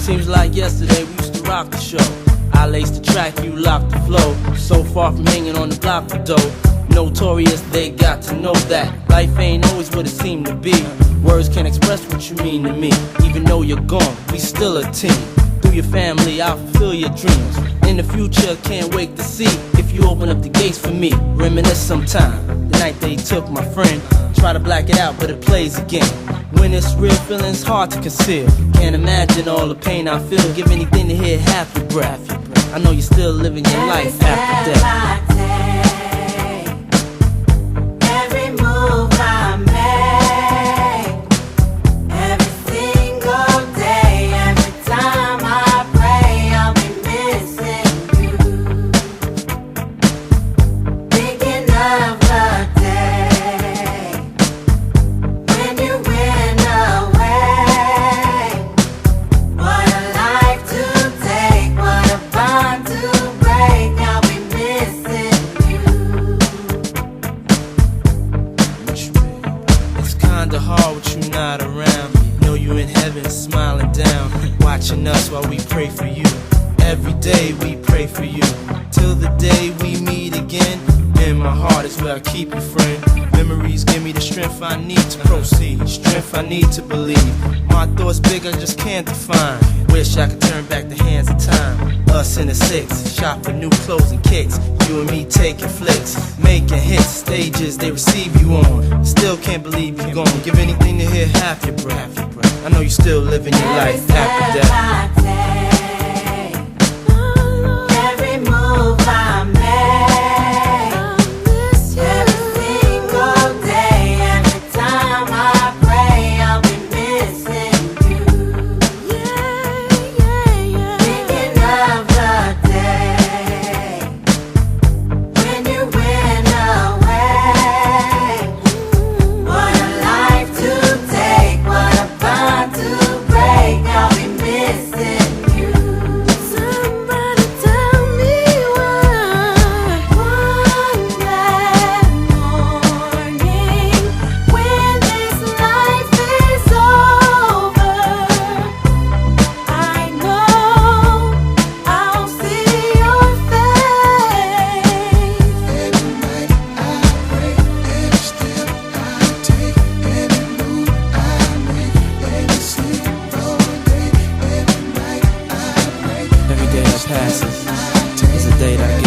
Seems like yesterday we used to rock the show. I laced the track, you locked the flow. So far from hanging on the block for dough. Notorious, they got to know that life ain't always what it seemed to be. Words can't express what you mean to me. Even though you're gone, we still a team. Through your family, I'll fulfill your dreams. In the future, can't wait to see if you open up the gates for me. Reminisce sometime, the night they took my friend. Try to black it out, but it plays again. When it's real, feeling's hard to conceal. Can't imagine all the pain I feel. Give anything to hear half your breath. I know you're still living your life after death. Kinda hard with you not around. Know you in heaven smiling down, watching us while we pray for you. Every day we pray for you, till the day we meet again. In my heart is where I keep you, friend. Memories give me the strength I need to proceed, strength I need to believe. My thoughts big, I just can't define. Wish I could turn back the hands of time. Us in the six, shop for new clothes and kicks. You and me taking flicks, making hits, stages they receive you on. Still can't believe you're gone. Give anything to hear half your breath. I know you still living your life after death. Every move I make, every single day, every time I pray, I'll be missing you. Thinking of the day when you went away. What a life to take, what a bond to break. I'll be missing you. Somebody tell me why. One bad morning, when this life is over, I know I'll see your face. Every night I pray, every step I take, every move I make, every single day, every night I pray. Every day that passes is a day that I get